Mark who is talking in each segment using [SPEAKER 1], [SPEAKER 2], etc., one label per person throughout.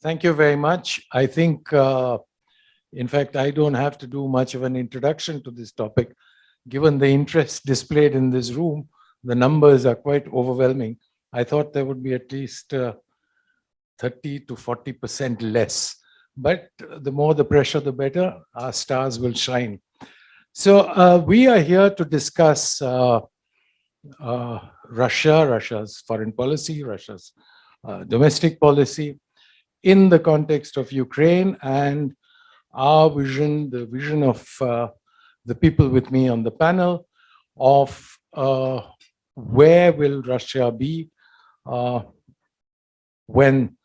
[SPEAKER 1] Thank you very much. I think, in fact, I don't have to do much of an introduction to this topic. Given the interest displayed in this room, the numbers are quite overwhelming. I thought there would be at least 30 to 40% less. But the more the pressure, the better. Our stars will shine. So we are here to discuss Russia's foreign policy, Russia's domestic policy in the context of Ukraine, and our vision, the vision of the people with me on the panel, of where will Russia be when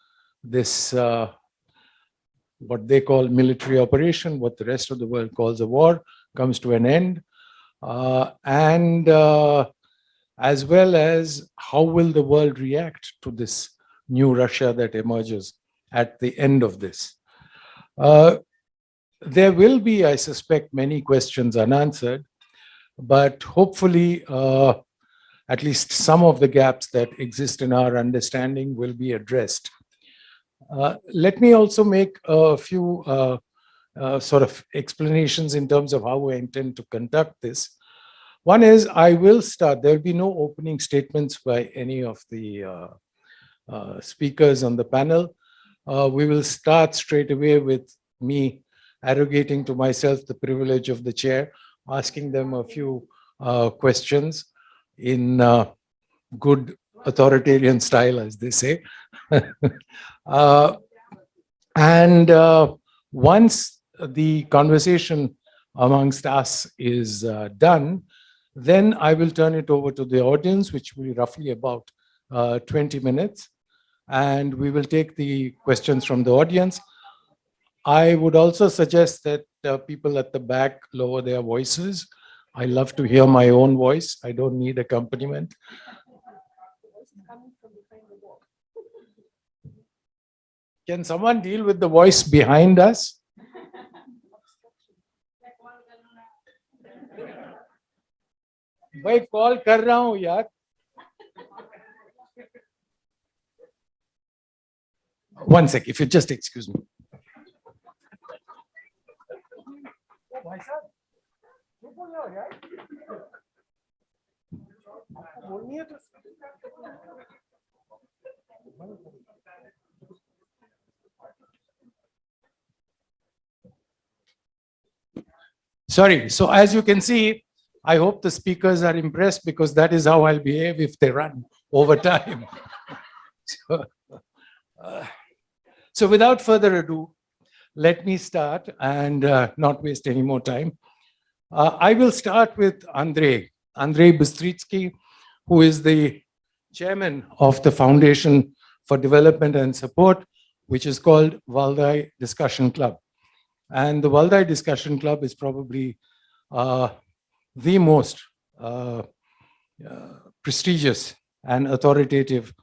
[SPEAKER 1] this, what they call military operation, what the rest of the world calls a war, comes to an end, and as well as how will the world react to this new Russia that emerges at the end of this. There will be, I suspect, many questions unanswered, but hopefully at least some of the gaps that exist in our understanding will be addressed. Let me also make a few sort of explanations in terms of how I intend to conduct this. One is I will start, there will be no opening statements by any of the speakers on the panel. We will start straight away with me arrogating to myself the privilege of the chair, asking them a few questions in good authoritarian style, as they say. Once the conversation amongst us is done, then I will turn it over to the audience, which will be roughly about 20 minutes. And we will take the questions from the audience. I would also suggest that people at the back lower their voices. I love to hear my own voice. I don't need accompaniment. Can someone deal with the voice behind us? भाई call कर रहा हूँ यार. One sec, if you just excuse me. Sorry, so as you can see, I hope the speakers are impressed because that is how I'll behave if they run over time. So without further ado, let me start and not waste any more time. I will start with Andrei Bystritsky, who is the chairman of the Foundation for Development and Support, which is called Valdai Discussion Club. And the Valdai Discussion Club is probably the most prestigious and authoritative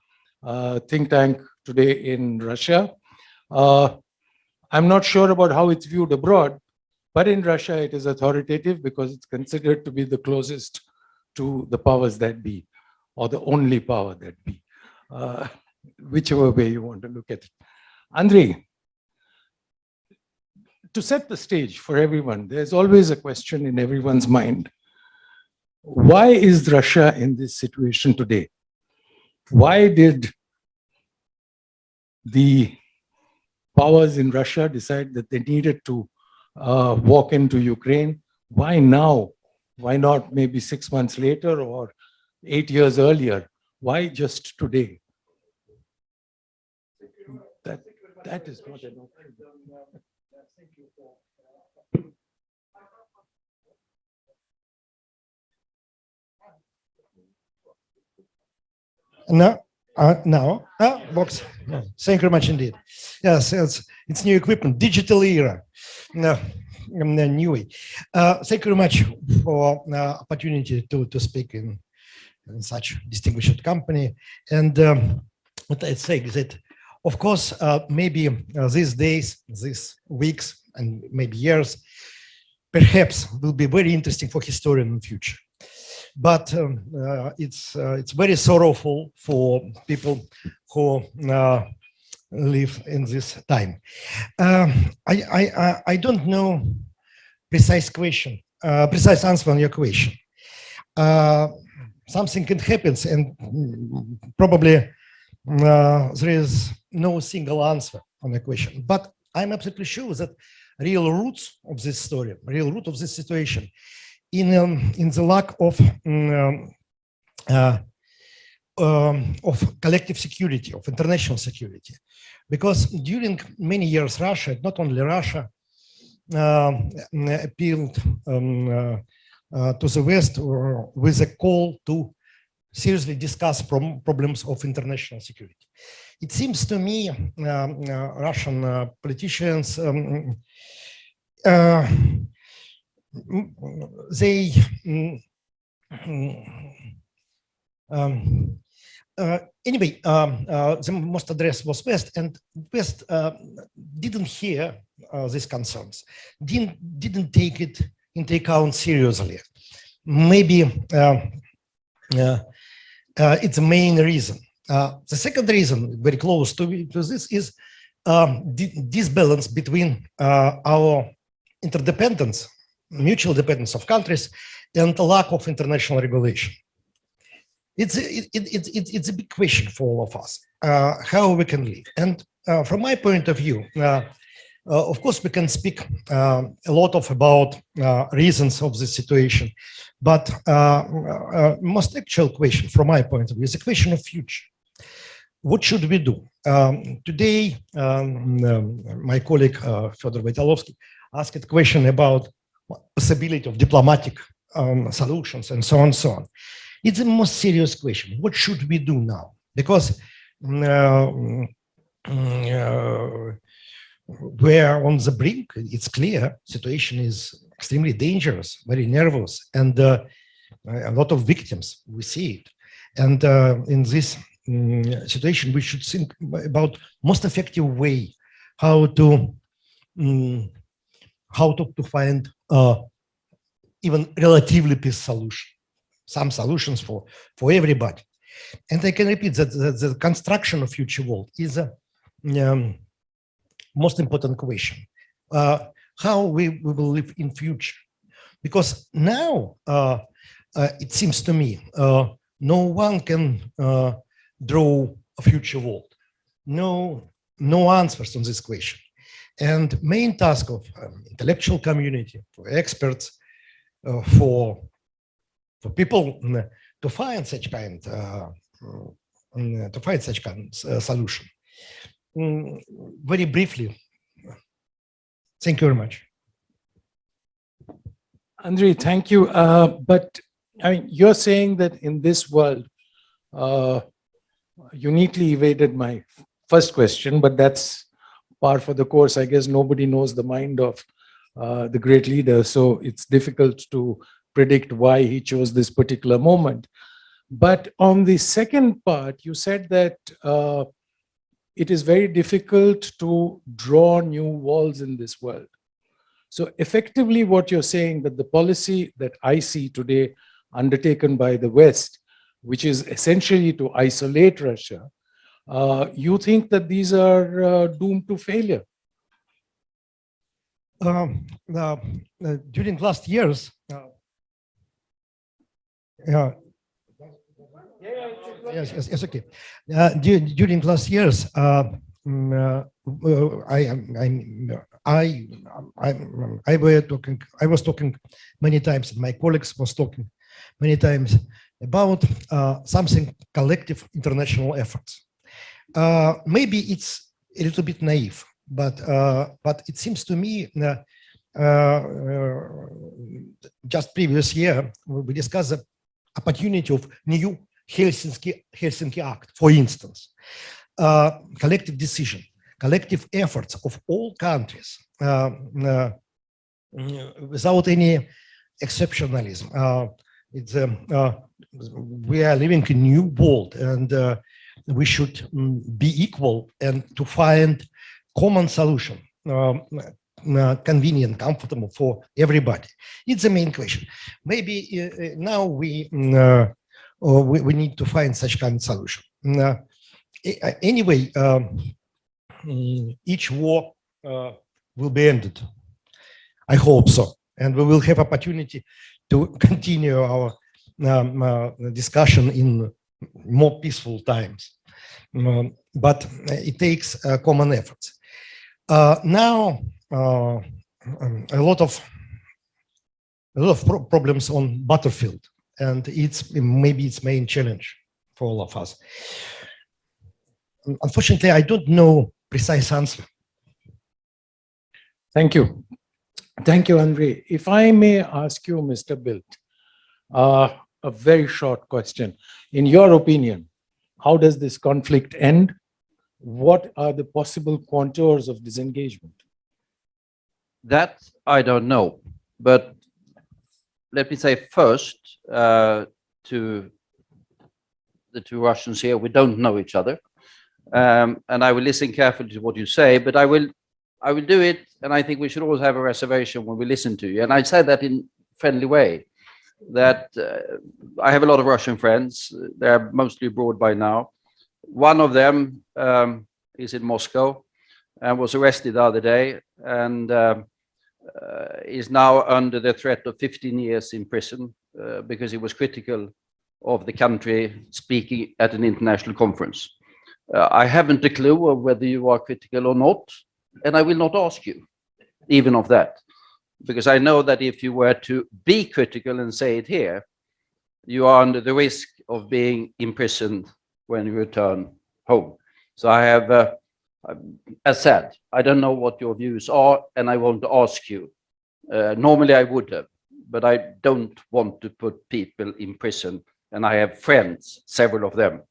[SPEAKER 1] think tank today in Russia. I'm not sure about how it's viewed abroad, but in Russia it is authoritative because it's considered to be the closest to the powers that be, or the only power that be, whichever way you want to look at it. Andrei, to set the stage for everyone, there's always a question in everyone's mind. Why is Russia in this situation today? Why did the powers in Russia decide that they needed to walk into Ukraine? Why now? Why not maybe 6 months later or 8 years earlier? Why just today? That is not enough.
[SPEAKER 2] Box. No, thank you very much indeed. Yes, it's new equipment, digital era. New way. Thank you very much for opportunity to speak in such distinguished company. And what I say is that, of course, maybe these days, these weeks, and maybe years, perhaps will be very interesting for historians in the future. But it's very sorrowful for people who live in this time. I don't know precise question, precise answer on your question. Something can happen, and probably there is no single answer on the question. But I'm absolutely sure that real roots of this story, real root of this situation, in the lack of collective security, of international security. Because during many years, Russia, not only Russia, appealed to the West with a call to seriously discuss problems of international security. It seems to me Russian politicians, they anyway, the most address was West, and West didn't hear these concerns, didn't take it into account seriously. Maybe it's the main reason. The second reason, very close to this, is disbalance between our interdependence, mutual dependence of countries, and the lack of international regulation. It's a big question for all of us, how we can live. And from my point of view, of course, we can speak a lot about reasons of this situation, but most actual question from my point of view is a question of future. What should we do? Today, my colleague, Fedor Vitalovsky, asked a question about possibility of diplomatic solutions and so on and so on. It's the most serious question. What should we do now? Because we're on the brink. It's clear situation is extremely dangerous, very nervous, and a lot of victims. We see it. And in this situation, we should think about most effective way how to find even relatively peace solution. Some solutions for everybody. And I can repeat that the construction of future world is a most important question. How we will live in future. Because now, it seems to me, no one can draw a future world. No answers on this question. And main task of intellectual community, for experts, for people to find such kind solution. Very briefly, thank you very much.
[SPEAKER 1] Andrei, thank you. But I mean, you're saying that in this world, you neatly evaded my first question, but that's par for the course. I guess nobody knows the mind of the great leader, so it's difficult to predict why he chose this particular moment. But on the second part, you said that it is very difficult to draw new walls in this world. So effectively what you're saying, that the policy that I see today undertaken by the West, which is essentially to isolate Russia, you think that these are doomed to failure?
[SPEAKER 2] During last years, yes, okay. During last years, I was talking many times, my colleagues was talking many times about something collective international efforts. Maybe it's a little bit naive, but it seems to me just previous year we discussed the opportunity of new Helsinki Act, for instance, collective decision, collective efforts of all countries without any exceptionalism. We are living in a new world, and we should be equal and to find common solution, convenient, comfortable for everybody. It's the main question. Maybe now we need to find such kind of solution. Anyway, each war will be ended. I hope so. And we will have opportunity to continue our discussion in more peaceful times. But it takes common efforts. Now, a lot of problems on battlefield, and it's maybe its main challenge for all of us. Unfortunately, I don't know precise answer.
[SPEAKER 1] Thank you. Thank you, Andrei. If I may ask you, Mr. Bilt, a very short question. In your opinion, how does this conflict end? What are the possible contours of disengagement?
[SPEAKER 3] That I don't know. But let me say first to the two Russians here, we don't know each other. And I will listen carefully to what you say, but I will do it, and I think we should always have a reservation when we listen to you. And I said that in a friendly way, that I have a lot of Russian friends. They're mostly abroad by now. One of them is in Moscow and was arrested the other day, and is now under the threat of 15 years in prison because he was critical of the country speaking at an international conference. I haven't a clue of whether you are critical or not, and I will not ask you even of that, because I know that if you were to be critical and say it here, you are under the risk of being imprisoned when you return home. So I have, as said, I don't know what your views are, and I won't ask you. Normally I would have, but I don't want to put people in prison, and I have friends, several of them,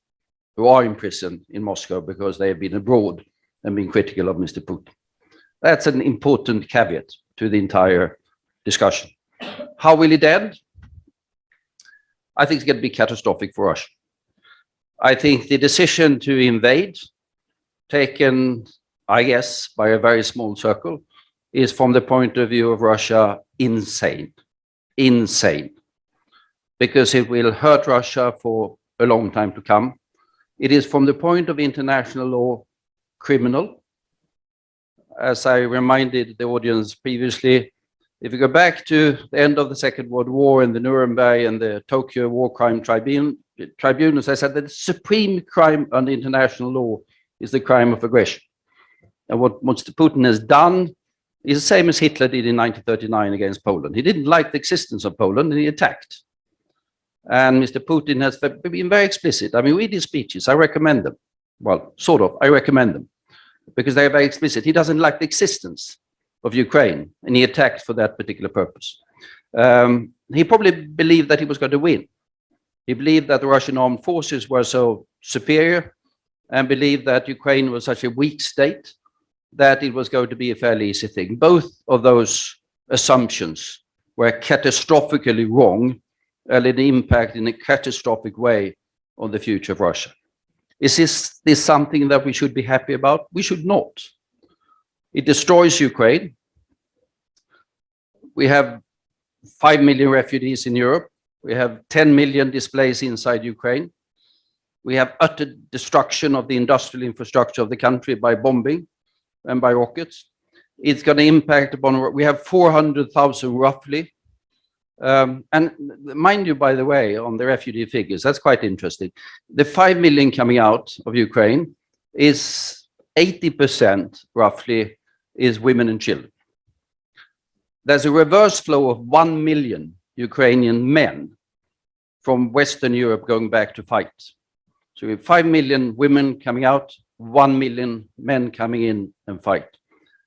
[SPEAKER 3] who are in prison in Moscow because they have been abroad and been critical of Mr. Putin. That's an important caveat to the entire discussion. How will it end? I think it's going to be catastrophic for Russia. I think the decision to invade, taken, I guess, by a very small circle, is from the point of view of Russia insane. Insane. Because it will hurt Russia for a long time to come. It is from the point of international law criminal. As I reminded the audience previously, if you go back to the end of the Second World War and the Nuremberg and the Tokyo War Crime Tribunals, I said that the supreme crime under international law is the crime of aggression. And what Mr. Putin has done is the same as Hitler did in 1939 against Poland. He didn't like the existence of Poland and he attacked. And Mr. Putin has been very explicit. I mean, read his speeches. I recommend them. Well, sort of. I recommend them because they are very explicit. He doesn't like the existence of Ukraine, and he attacked for that particular purpose. He probably believed that he was going to win. He believed that the Russian armed forces were so superior and believed that Ukraine was such a weak state that it was going to be a fairly easy thing. Both of those assumptions were catastrophically wrong and an impact in a catastrophic way on the future of Russia. Is this something that we should be happy about? We should not. It destroys Ukraine. We have 5 million refugees in Europe. We have 10 million displaced inside Ukraine. We have utter destruction of the industrial infrastructure of the country by bombing and by rockets. It's going to impact upon, we have 400,000 roughly. And mind you, by the way, on the refugee figures, that's quite interesting. The 5 million coming out of Ukraine is 80% roughly is women and children. There's a reverse flow of 1 million Ukrainian men from Western Europe going back to fight. So we have 5 million women coming out, 1 million men coming in and fight.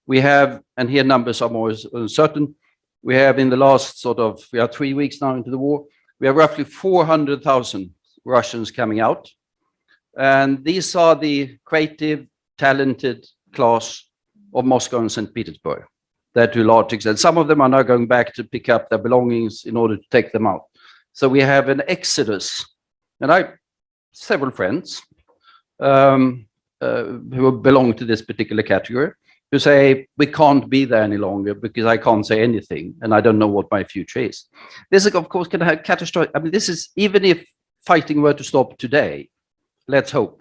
[SPEAKER 3] We have, and here numbers are more uncertain, we have in the last we are 3 weeks now into the war, we have roughly 400,000 Russians coming out. And these are the creative, talented class of Moscow and St. Petersburg. That to a large extent. Some of them are now going back to pick up their belongings in order to take them out. So we have an exodus. And I several friends who belong to this particular category who say, we can't be there any longer because I can't say anything and I don't know what my future is. This, of course, can have catastrophic. I mean, this is, even if fighting were to stop today, let's hope,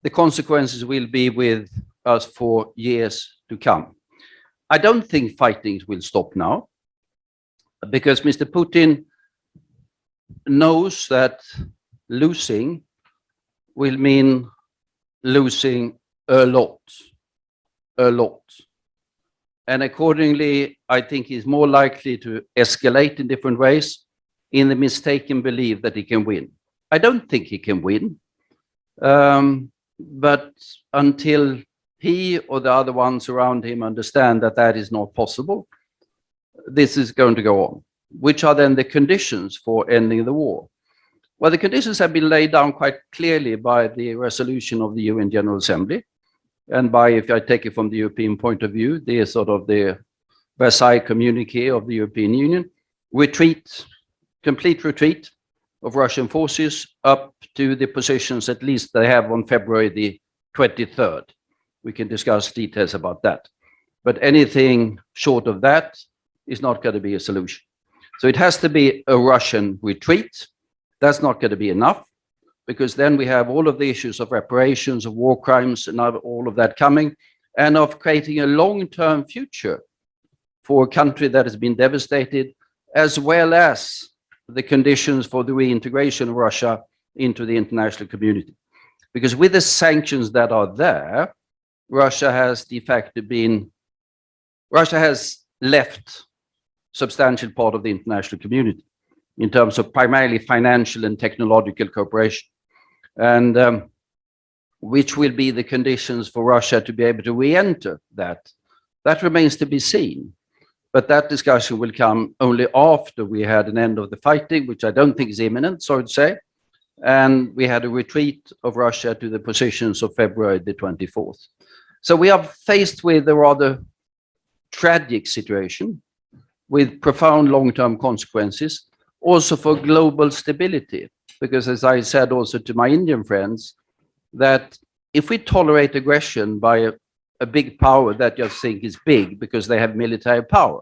[SPEAKER 3] the consequences will be with us for years to come. I don't think fighting will stop now, because Mr. Putin knows that losing will mean losing a lot. And accordingly, I think he's more likely to escalate in different ways in the mistaken belief that he can win. I don't think he can win, but until he or the other ones around him understand that that is not possible, this is going to go on. Which are then the conditions for ending the war? Well, the conditions have been laid down quite clearly by the resolution of the UN General Assembly, and by, if I take it from the European point of view, the sort of the Versailles Communique of the European Union: retreat, complete retreat of Russian forces up to the positions at least they have on February the 23rd. We can discuss details about that. But anything short of that is not going to be a solution. So it has to be a Russian retreat. That's not going to be enough, because then we have all of the issues of reparations, of war crimes, and all of that coming, and of creating a long-term future for a country that has been devastated, as well as the conditions for the reintegration of Russia into the international community. Because with the sanctions that are there, Russia has de facto left substantial part of the international community in terms of primarily financial and technological cooperation. And which will be the conditions for Russia to be able to re-enter that? That remains to be seen. But that discussion will come only after we had an end of the fighting, which I don't think is imminent, so to say. And we had a retreat of Russia to the positions of February the 24th. So we are faced with a rather tragic situation with profound long-term consequences, also for global stability. Because as I said also to my Indian friends, that if we tolerate aggression by a big power that just think is big because they have military power,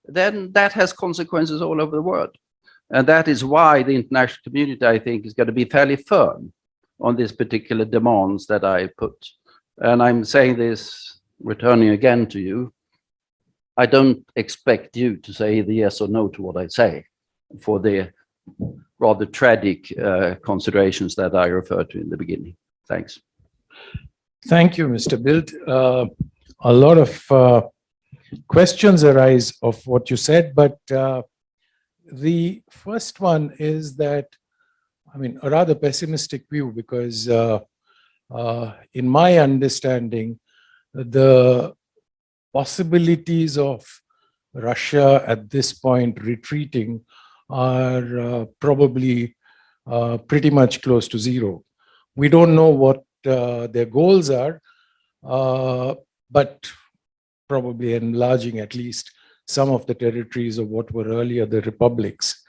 [SPEAKER 3] then that has consequences all over the world. And that is why the international community, I think, is going to be fairly firm on these particular demands that I put. And I'm saying this, returning again to you, I don't expect you to say either yes or no to what I say, for the rather tragic considerations that I referred to in the beginning. Thanks.
[SPEAKER 1] Thank you, Mr. Bildt. A lot of questions arise of what you said, but the first one is that, I mean, a rather pessimistic view, because in my understanding, the possibilities of Russia at this point retreating are probably pretty much close to zero. We don't know what their goals are, but probably enlarging at least some of the territories of what were earlier the republics.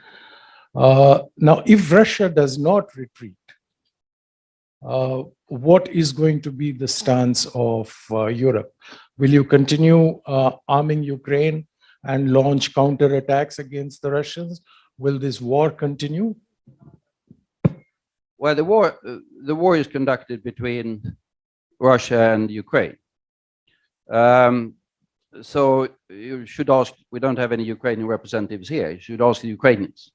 [SPEAKER 1] Now, if Russia does not retreat, what is going to be the stance of Europe? Will you continue arming Ukraine and launch counterattacks against the Russians? Will this war continue?
[SPEAKER 3] Well, the war is conducted between Russia and Ukraine. So you should ask, we don't have any Ukrainian representatives here, you should ask the Ukrainians,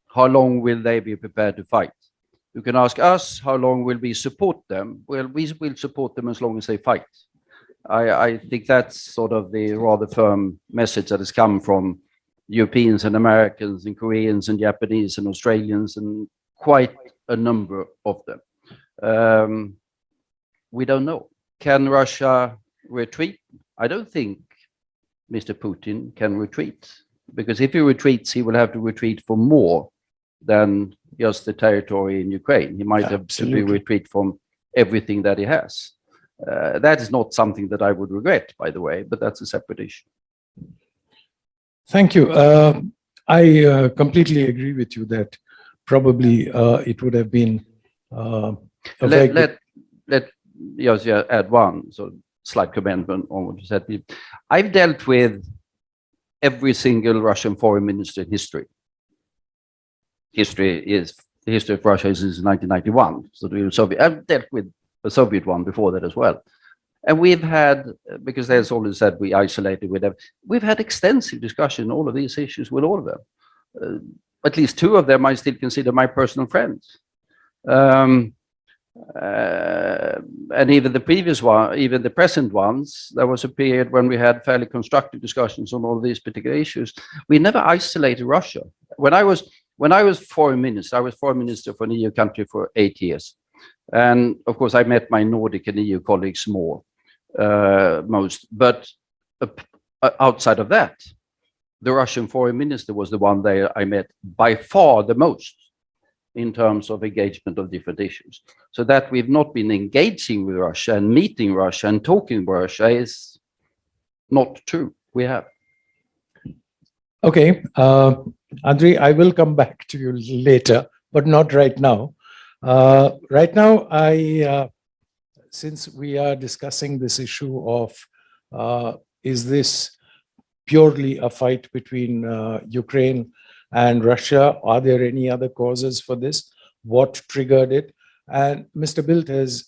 [SPEAKER 3] how long will they be prepared to fight? You can ask us, how long will we support them? Well, we will support them as long as they fight. I think that's sort of the rather firm message that has come from Europeans and Americans and Koreans and Japanese and Australians and quite a number of them. We don't know. Can Russia retreat? I don't think Mr. Putin can retreat, because if he retreats, he will have to retreat for more than just the territory in Ukraine. He might have to retreat from everything that he has. That is not something that I would regret, by the way, but that's a separate issue.
[SPEAKER 1] Thank you. I completely agree with you that probably it would have been
[SPEAKER 3] Let just add one slight comment on what you said. I've dealt with every single Russian foreign minister in history. The history of Russia is since 1991. So I've dealt with a Soviet one before that as well. And we've had, because there's always said we isolated with them, we've had extensive discussion on all of these issues with all of them. At least two of them I still consider my personal friends. And even the previous one, even the present ones, there was a period when we had fairly constructive discussions on all these particular issues. We never isolated Russia. When I was foreign minister, I was foreign minister for an EU country for 8 years. And of course, I met my Nordic and EU colleagues more, most. But outside of that, the Russian foreign minister was the one there I met by far the most in terms of engagement of different issues. So that we've not been engaging with Russia and meeting Russia and talking with Russia is not true. We have.
[SPEAKER 1] Okay, Andrei, I will come back to you later, but not right now. Right now, since we are discussing this issue of is this purely a fight between Ukraine and Russia? Are there any other causes for this? What triggered it? And Mr. Bildt has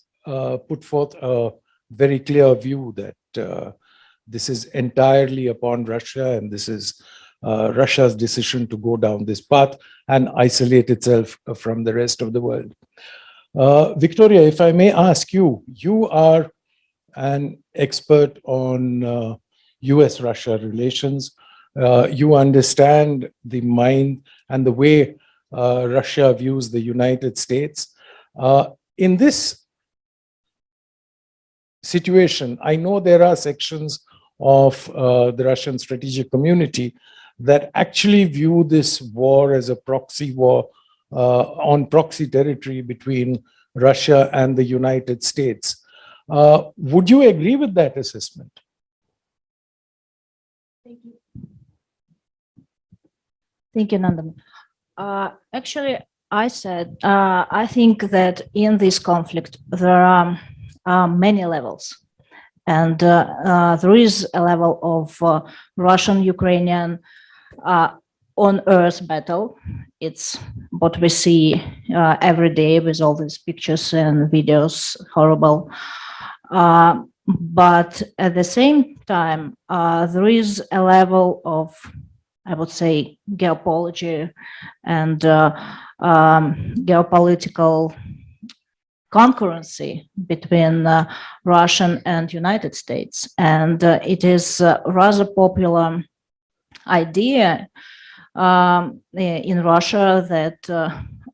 [SPEAKER 1] put forth a very clear view that this is entirely upon Russia, and this is Russia's decision to go down this path and isolate itself from the rest of the world. Viktoriia, if I may ask you, you are an expert on US-Russia relations. You understand the mind and the way Russia views the United States. In this situation, I know there are sections of the Russian strategic community that actually view this war as a proxy war on proxy territory between Russia and the United States. Would you agree with that assessment?
[SPEAKER 4] Thank you. Thank you, Nandan. Actually, I said, I think that in this conflict, there are many levels. And there is a level of Russian-Ukrainian on-earth battle. It's what we see every day with all these pictures and videos, horrible. But at the same time, there is a level of, I would say, geopolitics and geopolitical concurrency between Russia and United States. And it is a rather popular idea in Russia that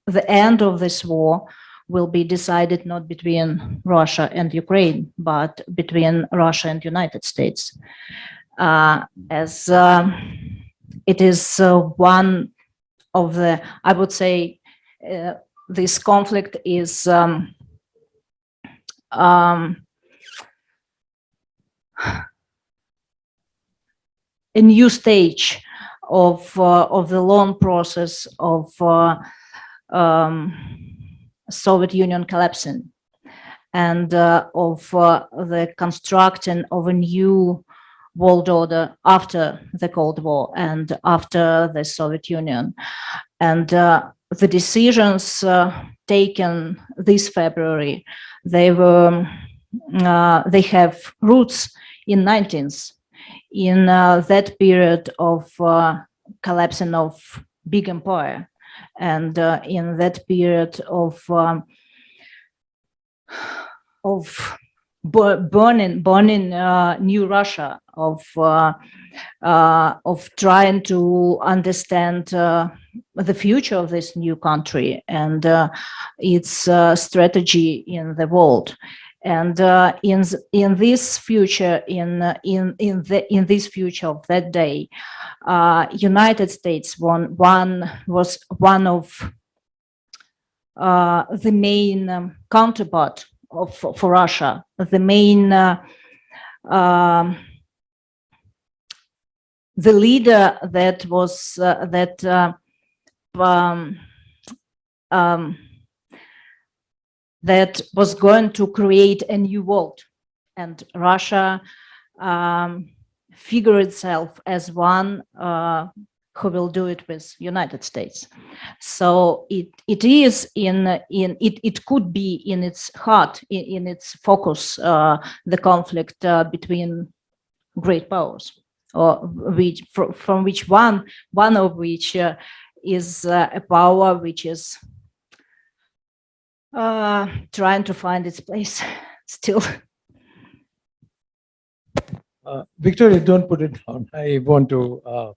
[SPEAKER 4] the end of this war will be decided not between Russia and Ukraine, but between Russia and United States. As it is one of the, I would say, this conflict is a new stage of the long process of Soviet Union collapsing and of the constructing of a new world order after the Cold War and after the Soviet Union. And the decisions taken this February, they have roots in 19th, in that period of collapsing of big empire, and in that period of burning new Russia, of trying to understand the future of this new country and its strategy in the world. And in this future, in this future of that day, United States was one of the main counterpart for Russia, the main the leader that was that was going to create a new world, and Russia figured itself as one who will do it with United States. So it is it could be in its heart, in its focus, the conflict between great powers, or which from which one of which is a power which is trying to find its place still.
[SPEAKER 1] Viktoriia, don't put it down. I want to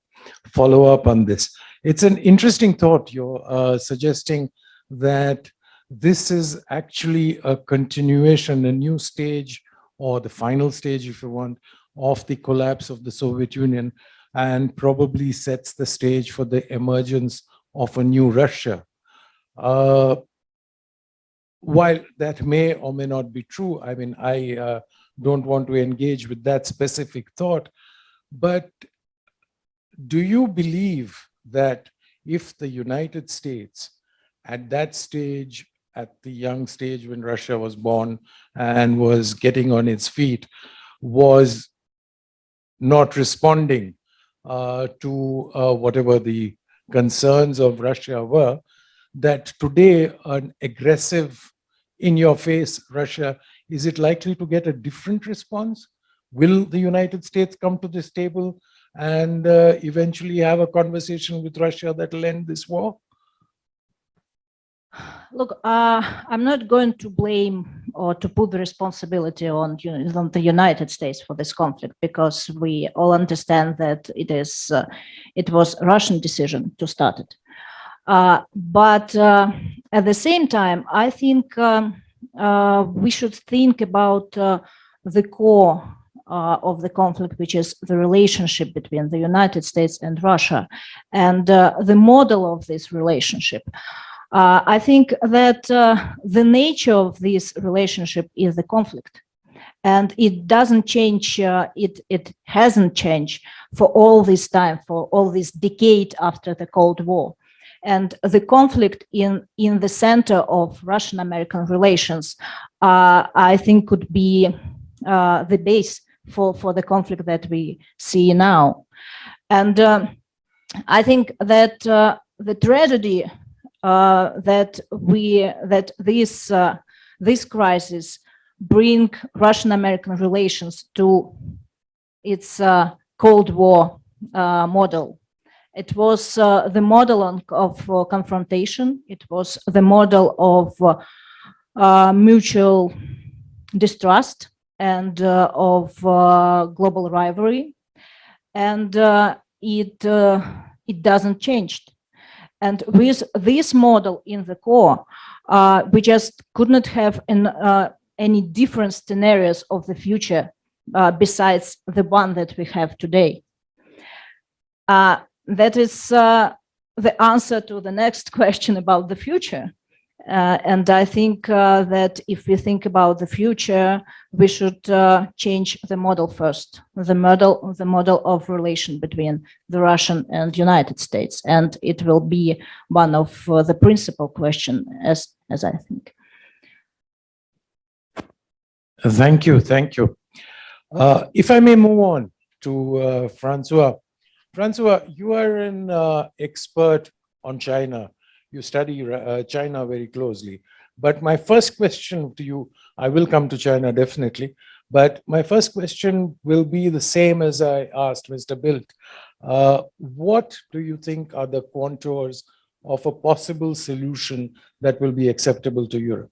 [SPEAKER 1] follow up on this. It's an interesting thought. You're suggesting that this is actually a continuation, a new stage, or the final stage, if you want, of the collapse of the Soviet Union, and probably sets the stage for the emergence of a new Russia. While that may or may not be true, I mean, I don't want to engage with that specific thought, but do you believe that if the United States at that stage, at the young stage when Russia was born and was getting on its feet, was not responding to whatever the concerns of Russia were, that today an aggressive, in-your-face Russia, is it likely to get a different response? Will the United States come to this table and eventually have a conversation with Russia that will end this war?
[SPEAKER 4] Look, I'm not going to blame or to put the responsibility on the United States for this conflict, because we all understand that it was a Russian decision to start it. But at the same time, I think we should think about the core of the conflict, which is the relationship between the United States and Russia, and the model of this relationship. I think that the nature of this relationship is the conflict, and it doesn't change. It hasn't changed for all this time, for all this decade after the Cold War. And the conflict in the center of Russian-American relations, I think, could be the base for the conflict that we see now. And I think that the tragedy that this crisis bring Russian-American relations to its Cold War model. It was the model of confrontation. It was the model of mutual distrust and of global rivalry, and it doesn't change. And with this model in the core, we just could not have any different scenarios of the future besides the one that we have today. That is the answer to the next question about the future. And I think that if we think about the future, we should change the model first, the model of relation between the Russian and United States. And it will be one of the principal questions, as I think.
[SPEAKER 1] Thank you, thank you. If I may move on to Francois. Francois, you are an expert on China. You study China very closely. But my first question to you, I will come to China definitely, but my first question will be the same as I asked Mr. Bildt. What do you think are the contours of a possible solution that will be acceptable to Europe?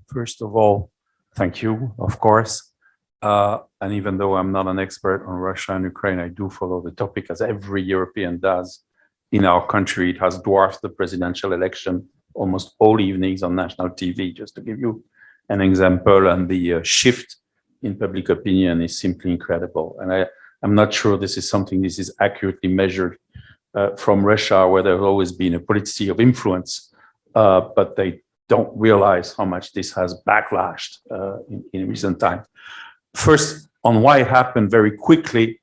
[SPEAKER 5] First of all, thank you, of course. And even though I'm not an expert on Russia and Ukraine, I do follow the topic, as every European does. In our country, it has dwarfed the presidential election almost all evenings on national TV, just to give you an example. And the shift in public opinion is simply incredible. And I'm not sure this is accurately measured from Russia, where there's always been a policy of influence, but they don't realize how much this has backlashed in recent times. First, on why it happened very quickly,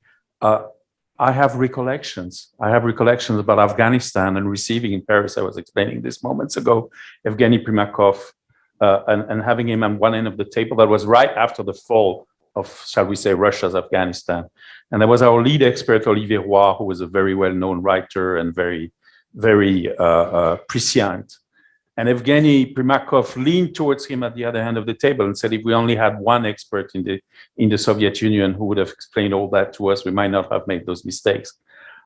[SPEAKER 5] I have recollections. About Afghanistan and receiving in Paris, I was explaining this moments ago, Evgeny Primakov, and having him on one end of the table. That was right after the fall shall we say, Russia's Afghanistan. And there was our lead expert, Olivier Roy, who was a very well-known writer and very, very prescient. And Evgeny Primakov leaned towards him at the other end of the table and said, if we only had one expert in the Soviet Union who would have explained all that to us, we might not have made those mistakes.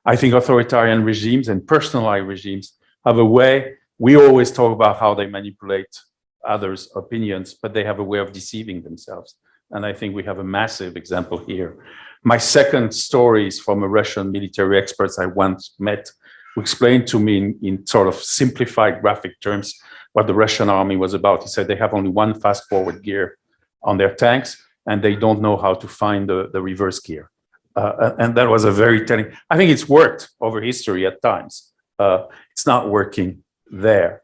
[SPEAKER 5] I think authoritarian regimes and personalized regimes have a way. We always talk about how they manipulate others' opinions, but they have a way of deceiving themselves. And I think we have a massive example here. My second story is from a Russian military expert I once met, who explained to me in sort of simplified graphic terms what the Russian army was about. He said they have only one fast forward gear on their tanks, and they don't know how to find the reverse gear. And that was a very telling. I think it's worked over history at times. It's not working there.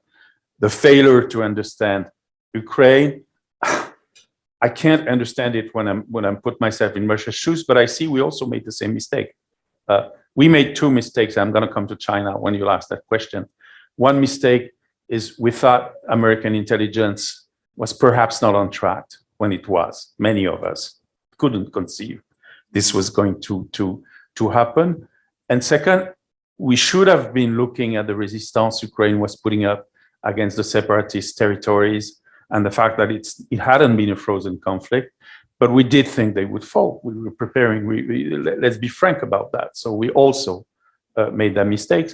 [SPEAKER 5] The failure to understand Ukraine, I can't understand it when I'm put myself in Russia's shoes, but I see we also made the same mistake. We made two mistakes. I'm going to come to China when you ask that question. One mistake is we thought American intelligence was perhaps not on track when it was. Many of us couldn't conceive this was going to happen. And second, we should have been looking at the resistance Ukraine was putting up against the separatist territories and the fact that it hadn't been a frozen conflict, but we did think they would fall. We were preparing, let's be frank about that. So we also made that mistake,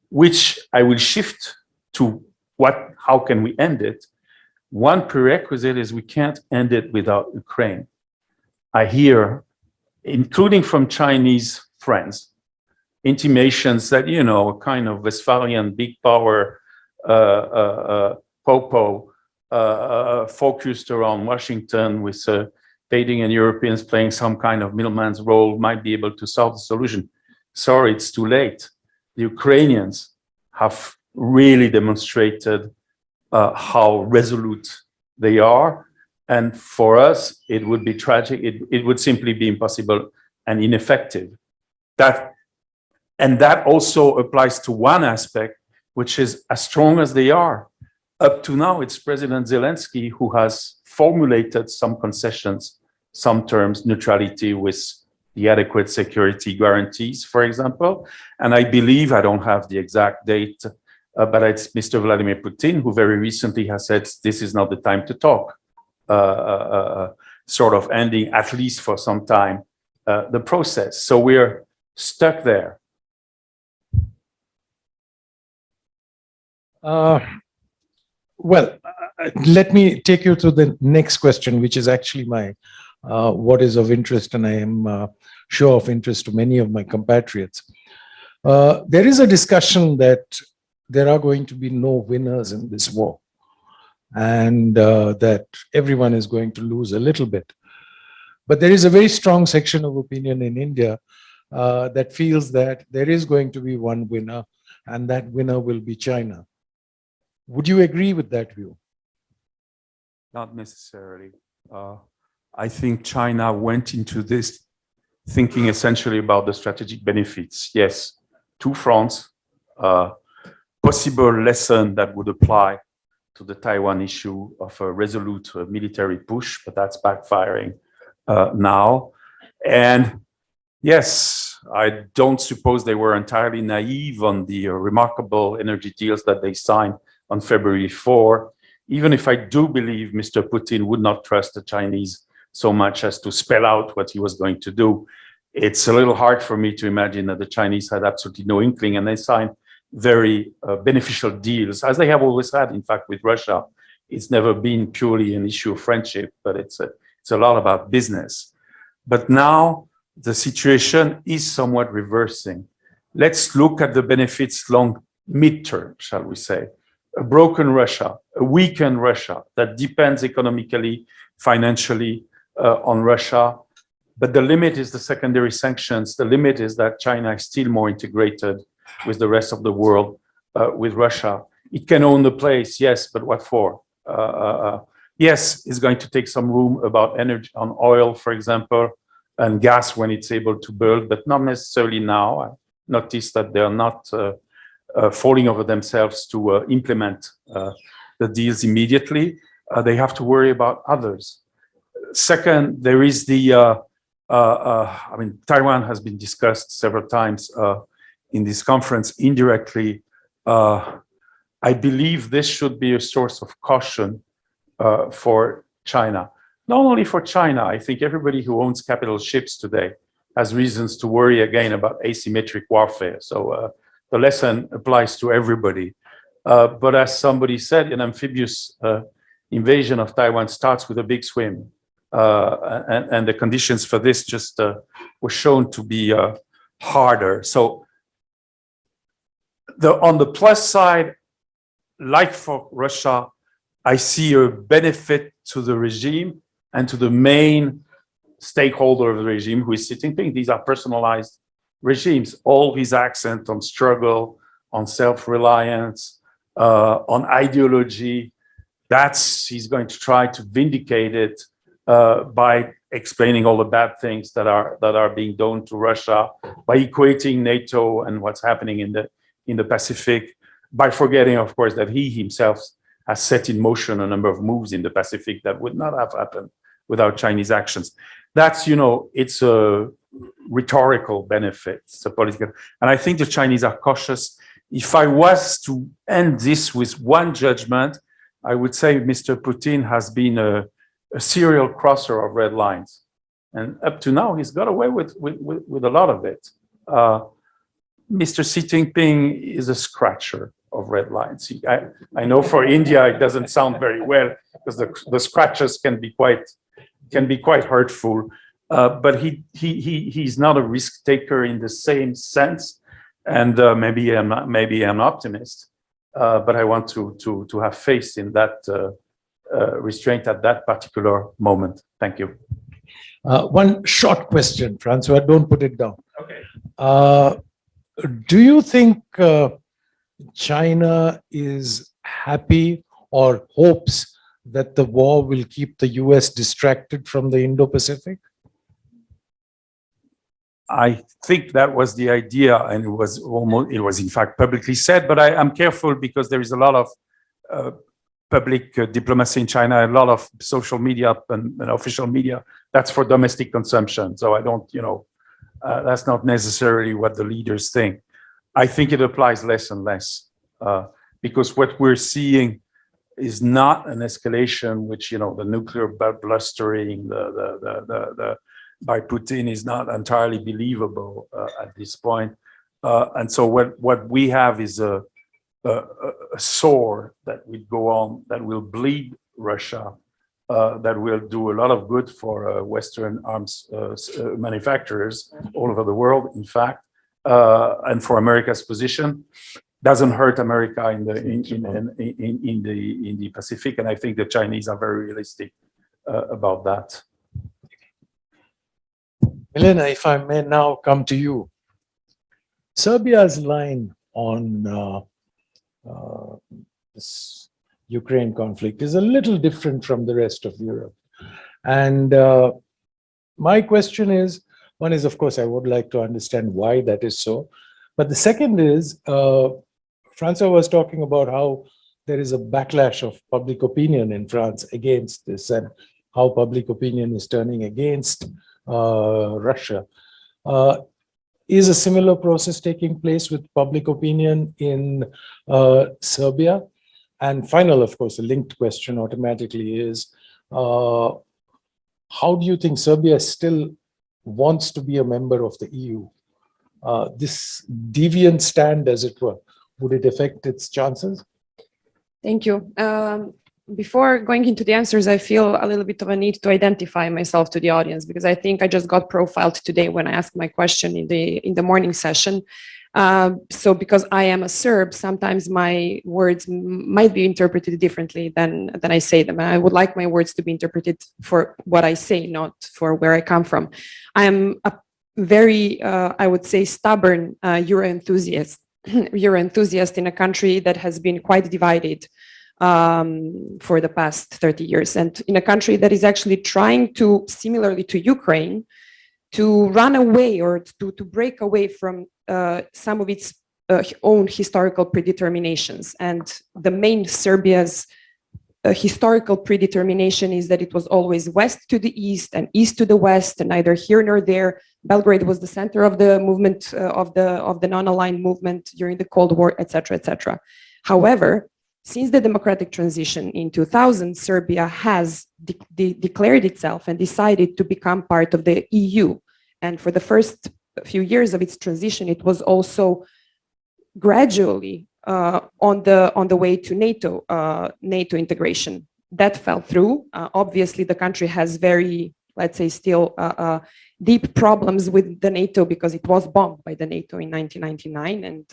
[SPEAKER 5] which I will shift to how can we end it? One prerequisite is we can't end it without Ukraine. I hear, including from Chinese friends, intimations that, you know, a kind of Westphalian big power popo focused around Washington with Beijing and Europeans playing some kind of middleman's role might be able to solve the solution. Sorry, it's too late. The Ukrainians have really demonstrated how resolute they are. And for us, it would be tragic. It would simply be impossible and ineffective. And that also applies to one aspect, which is as strong as they are. Up to now, it's President Zelensky who has formulated some concessions, some terms, neutrality with the adequate security guarantees, for example. And I believe, I don't have the exact date, but it's Mr. Vladimir Putin who very recently has said, this is not the time to talk, sort of ending, at least for some time, the process. So we're stuck there.
[SPEAKER 1] Well, let me take you to the next question, which is actually my what is of interest, and I am sure of interest to many of my compatriots. There is a discussion that there are going to be no winners in this war, and that everyone is going to lose a little bit. But there is a very strong section of opinion in India that feels that there is going to be one winner, and that winner will be China. Would you agree with that view?
[SPEAKER 5] Not necessarily. I think China went into this thinking essentially about the strategic benefits. Yes, two fronts, possible lesson that would apply to the Taiwan issue of a resolute military push, but that's backfiring now. And yes, I don't suppose they were entirely naive on the remarkable energy deals that they signed on February 4, even if I do believe Mr. Putin would not trust the Chinese so much as to spell out what he was going to do. It's a little hard for me to imagine that the Chinese had absolutely no inkling, and they signed very beneficial deals, as they have always had, in fact, with Russia. It's never been purely an issue of friendship, but it's a lot about business. But now the situation is somewhat reversing. Let's look at the benefits long mid-term, shall we say. A broken Russia, a weakened Russia that depends economically, financially on Russia. But the limit is the secondary sanctions. The limit is that China is still more integrated with the rest of the world, with Russia. It can own the place, yes, but what for? Yes, it's going to take some room about energy on oil, for example, and gas when it's able to build, but not necessarily now. I noticed that they're not falling over themselves to implement the deals immediately. They have to worry about others. Second, there is the, I mean, Taiwan has been discussed several times in this conference indirectly. I believe this should be a source of caution for China. Not only for China, I think everybody who owns capital ships today has reasons to worry again about asymmetric warfare. So the lesson applies to everybody. But as somebody said, an amphibious invasion of Taiwan starts with a big swim. And the conditions for this just were shown to be harder. So on the plus side, like for Russia, I see a benefit to the regime and to the main stakeholder of the regime, who is Xi Jinping. These are personalized regimes. All his accent on struggle, on self-reliance, on ideology, he's going to try to vindicate it by explaining all the bad things that are being done to Russia, by equating NATO and what's happening in the Pacific, by forgetting, of course, that he himself has set in motion a number of moves in the Pacific that would not have happened without Chinese actions. That's, it's a rhetorical benefit, it's a political. And I think the Chinese are cautious. If I was to end this with one judgment, I would say Mr. Putin has been a serial crosser of red lines. And up to now, he's got away with a lot of it. Mr. Xi Jinping is a scratcher of red lines. I know for India, it doesn't sound very well because the scratches can be quite hurtful. But he's not a risk taker in the same sense. And maybe I'm an optimist, but I want to have faith in that restraint at that particular moment. Thank you.
[SPEAKER 1] One short question, Francois, don't put it down.
[SPEAKER 5] Okay.
[SPEAKER 1] Do you think China is happy or hopes that the war will keep the US distracted from the Indo-Pacific?
[SPEAKER 5] I think that was the idea, and it was in fact publicly said, but I'm careful because there is a lot of public diplomacy in China, a lot of social media and official media. That's for domestic consumption. So I don't, that's not necessarily what the leaders think. I think it applies less and less because what we're seeing is not an escalation, which, the nuclear blustering, by Putin is not entirely believable at this point. And so what we have is a sore that will go on, that will bleed Russia, that will do a lot of good for Western arms manufacturers all over the world, in fact, and for America's position. Doesn't hurt America in the Pacific, and I think the Chinese are very realistic about that.
[SPEAKER 1] Milena, if I may now come to you. Serbia's line on this Ukraine conflict is a little different from the rest of Europe. And my question is, one is, of course, I would like to understand why that is so. But the second is, Francois was talking about how there is a backlash of public opinion in France against this and how public opinion is turning against Russia. Is a similar process taking place with public opinion in Serbia? And final, of course, a linked question automatically is, how do you think Serbia still wants to be a member of the EU? This deviant stand, as it were, would it affect its chances?
[SPEAKER 6] Thank you. Before going into the answers, I feel a little bit of a need to identify myself to the audience because I think I just got profiled today when I asked my question in the morning session. So because I am a Serb, sometimes my words might be interpreted differently than I say them. And I would like my words to be interpreted for what I say, not for where I come from. I am a very, I would say, stubborn Euro enthusiast in a country that has been quite divided for the past 30 years, and in a country that is actually trying to, similarly to Ukraine, to run away or to break away from some of its own historical predeterminations. And the main Serbia's historical predetermination is that it was always west to the east and east to the west, and neither here nor there. Belgrade was the center of the movement, of the non-aligned movement during the Cold War, etc., etc. However, since the democratic transition in 2000, Serbia has declared itself and decided to become part of the EU. And for the first few years of its transition, it was also gradually on the way to NATO integration. That fell through. Obviously, the country has very, let's say, still deep problems with the NATO because it was bombed by the NATO in 1999, and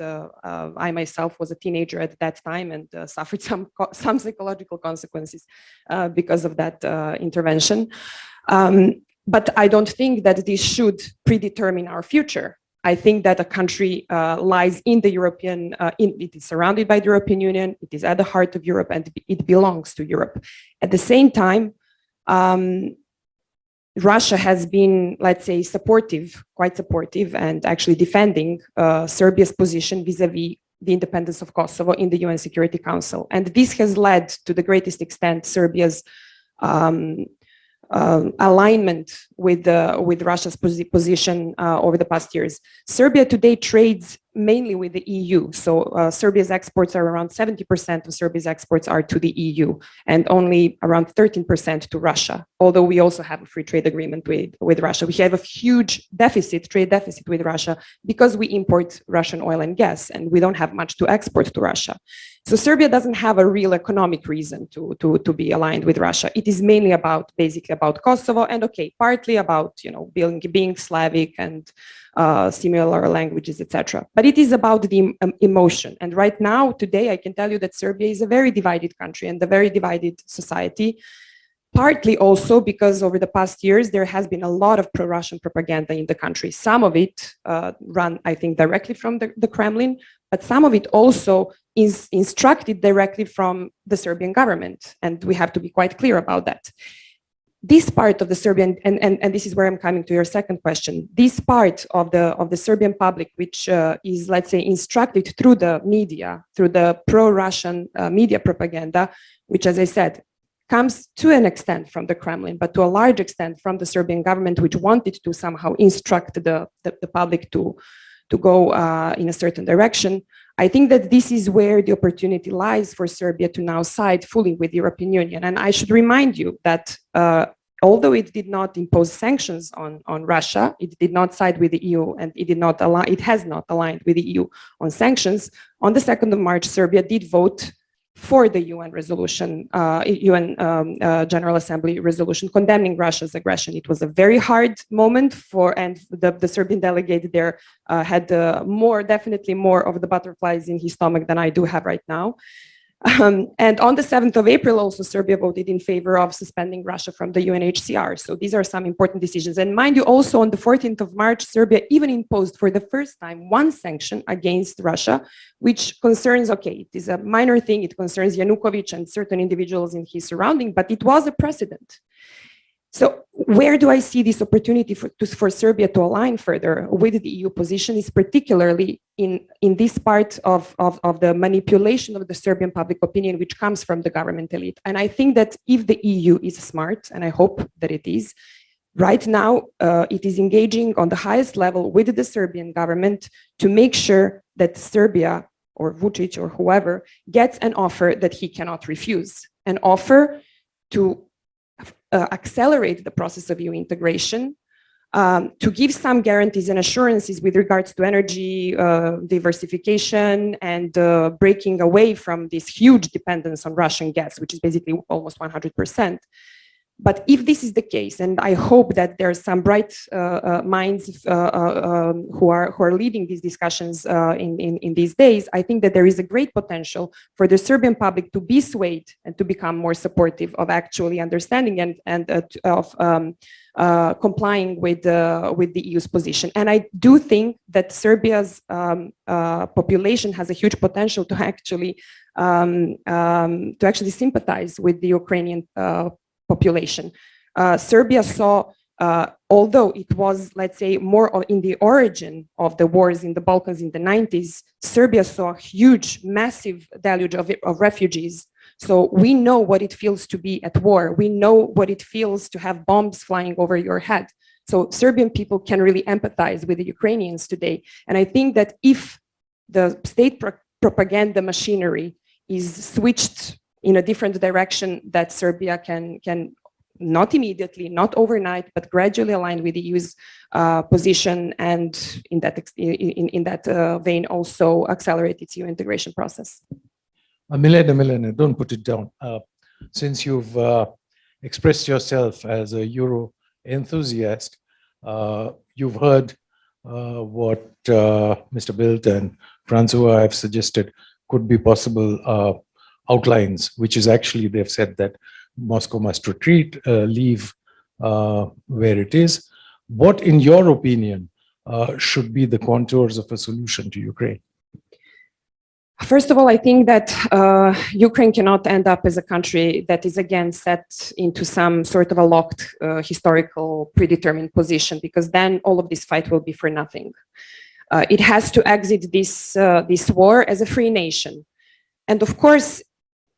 [SPEAKER 6] I myself was a teenager at that time and suffered some psychological consequences because of that intervention. But I don't think that this should predetermine our future. I think that a country lies in the European, it is surrounded by the European Union, it is at the heart of Europe, and it belongs to Europe. At the same time, Russia has been, let's say, supportive, quite supportive, and actually defending Serbia's position vis-a-vis the independence of Kosovo in the UN Security Council. And this has led to the greatest extent Serbia's alignment with Russia's position over the past years. Serbia today trades mainly with the EU. So Serbia's exports are around 70% of Serbia's exports are to the EU and only around 13% to Russia. Although we also have a free trade agreement with Russia. We have a huge trade deficit with Russia because we import Russian oil and gas and we don't have much to export to Russia. So Serbia doesn't have a real economic reason to be aligned with Russia. It is mainly basically about Kosovo and partly about, being Slavic and similar languages, etc. But it is about the emotion. And right now, today, I can tell you that Serbia is a very divided country and a very divided society, partly also because over the past years, there has been a lot of pro-Russian propaganda in the country. Some of it run, I think, directly from the Kremlin, but some of it also is instructed directly from the Serbian government. And we have to be quite clear about that. This part of the Serbian, and this is where I'm coming to your second question, this part of the Serbian public, which is, let's say, instructed through the media, through the pro-Russian media propaganda, which, as I said, comes to an extent from the Kremlin, but to a large extent from the Serbian government, which wanted to somehow instruct the public to go in a certain direction. I think that this is where the opportunity lies for Serbia to now side fully with the European Union. And I should remind you that although it did not impose sanctions on Russia, it did not side with the EU, and it has not aligned with the EU on sanctions. On the 2nd of March, Serbia did vote for the UN resolution, UN General Assembly resolution condemning Russia's aggression. It was a very hard moment and the Serbian delegate there had definitely more of the butterflies in his stomach than I do have right now. And on the 7th of April, also Serbia voted in favor of suspending Russia from the UNHCR. So these are some important decisions. And mind you, also on the 14th of March, Serbia even imposed for the first time one sanction against Russia, which concerns, it is a minor thing. It concerns Yanukovych and certain individuals in his surrounding, but it was a precedent. So where do I see this opportunity for Serbia to align further with the EU position is particularly in this part of the manipulation of the Serbian public opinion, which comes from the government elite. And I think that if the EU is smart, and I hope that it is, right now it is engaging on the highest level with the Serbian government to make sure that Serbia or Vučić or whoever gets an offer that he cannot refuse, an offer to accelerate the process of EU integration, to give some guarantees and assurances with regards to energy diversification and breaking away from this huge dependence on Russian gas, which is basically almost 100%. But if this is the case, and I hope that there are some bright minds who are leading these discussions in these days, I think that there is a great potential for the Serbian public to be swayed and to become more supportive of actually understanding and of complying with the EU's position. And I do think that Serbia's population has a huge potential to actually sympathize with the Ukrainian population. Serbia saw, although it was, let's say, more in the origin of the wars in the Balkans in the 90s, Serbia saw a huge, massive deluge of refugees So we know what it feels to be at war. We know what it feels to have bombs flying over your head. So Serbian people can really empathize with the Ukrainians today. And I think that if the state propaganda machinery is switched in a different direction, that Serbia can not immediately, not overnight, but gradually align with the EU's position, and in that vein also accelerate its EU integration process.
[SPEAKER 1] Milena, don't put it down. Since you've expressed yourself as a Euro enthusiast, you've heard what Mr. Bildt and Francois have suggested could be possible outlines, which is actually, they've said that Moscow must retreat, leave where it is. What, in your opinion, should be the contours of a solution to Ukraine?
[SPEAKER 6] First of all, I think that Ukraine cannot end up as a country that is again set into some sort of a locked historical predetermined position, because then all of this fight will be for nothing. It has to exit this war as a free nation. And of course,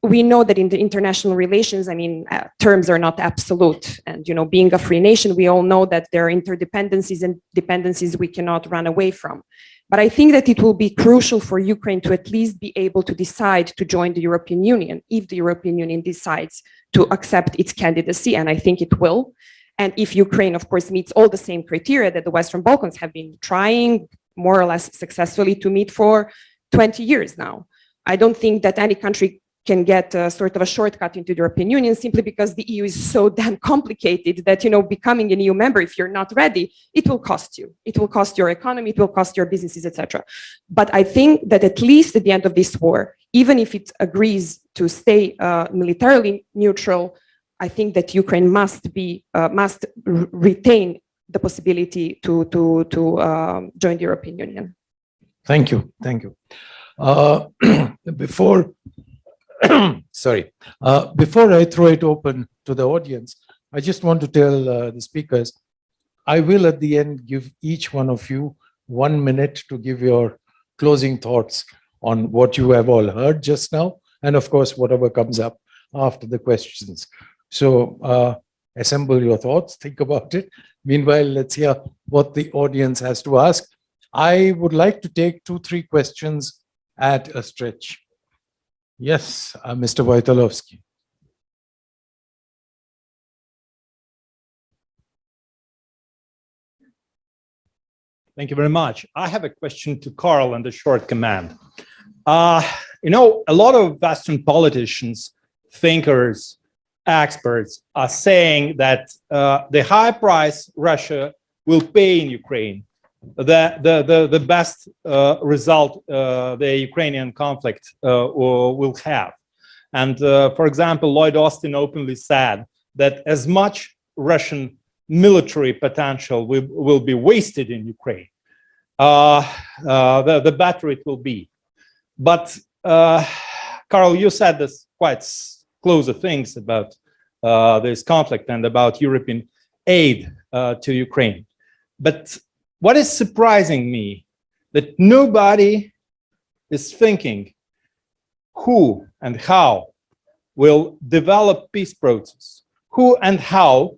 [SPEAKER 6] we know that in the international relations, I mean, terms are not absolute. And, you know, being a free nation, we all know that there are interdependencies and dependencies we cannot run away from. But I think that it will be crucial for Ukraine to at least be able to decide to join the European Union if the European Union decides to accept its candidacy, and I think it will. And if Ukraine, of course, meets all the same criteria that the Western Balkans have been trying more or less successfully to meet for 20 years now. I don't think that any country can get a sort of a shortcut into the European Union simply because the EU is so damn complicated that, you know, becoming an EU member, if you're not ready, it will cost you. It will cost your economy, it will cost your businesses, etc. But I think that at least at the end of this war, even if it agrees to stay militarily neutral, I think that Ukraine must retain the possibility to join the European Union.
[SPEAKER 1] Thank you. Before I throw it open to the audience, I just want to tell the speakers, I will at the end give each one of you 1 minute to give your closing thoughts on what you have all heard just now, and of course, whatever comes up after the questions. So assemble your thoughts, think about it. Meanwhile, let's hear what the audience has to ask. I would like to take 2-3 questions at a stretch. Yes, Mr. Wojtolowski.
[SPEAKER 7] Thank you very much. I have a question to Carl and a short command. You know, a lot of Western politicians, thinkers, experts are saying that the high price Russia will pay in Ukraine, the best result the Ukrainian conflict will have. And for example, Lloyd Austin openly said that as much Russian military potential will be wasted in Ukraine, the better it will be. But Carl, you said this quite closer things about this conflict and about European aid to Ukraine. But what is surprising me that nobody is thinking who and how will develop peace process, who and how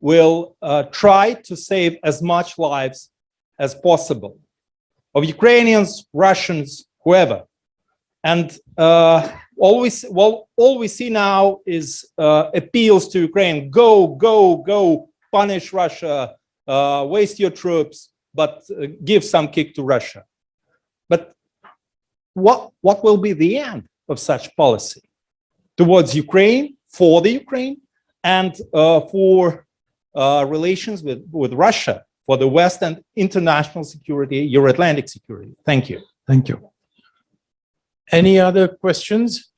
[SPEAKER 7] will try to save as much lives as possible of Ukrainians, Russians, whoever. And all we see now is appeals to Ukraine: go, punish Russia, waste your troops, but give some kick to Russia. But what will be the end of such policy towards Ukraine, for the Ukraine, and for relations with Russia, for the West and international security, Euro-Atlantic security? Thank you.
[SPEAKER 1] Thank you. Any other questions?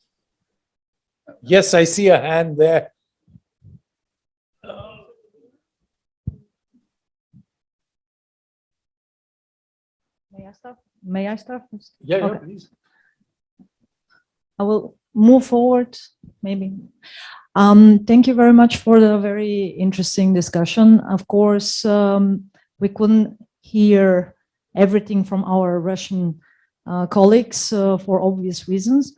[SPEAKER 1] Yes, I see a hand there.
[SPEAKER 8] May I start?
[SPEAKER 1] Yeah,
[SPEAKER 8] Okay.
[SPEAKER 1] please.
[SPEAKER 8] I will move forward, maybe. Thank you very much for the very interesting discussion. Of course, we couldn't hear everything from our Russian colleagues for obvious reasons.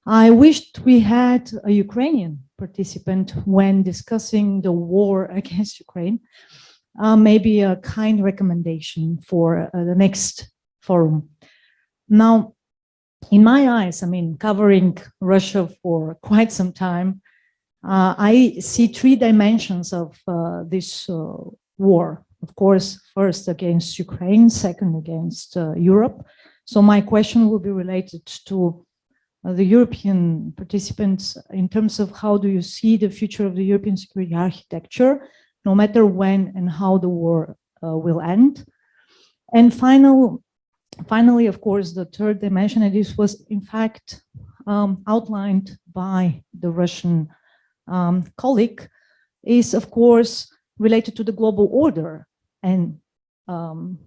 [SPEAKER 8] I wished we had a Ukrainian participant when discussing the war against Ukraine. Maybe a kind recommendation for the next forum. Now, in my eyes, I mean, covering Russia for quite some time, I see three dimensions of this war. Of course, first against Ukraine, second against Europe. So my question will be related to the European participants in terms of how do you see the future of the European security architecture, no matter when and how the war will end. And finally, of course, the third dimension, and this was in fact outlined by the Russian colleague, is of course related to the global order. And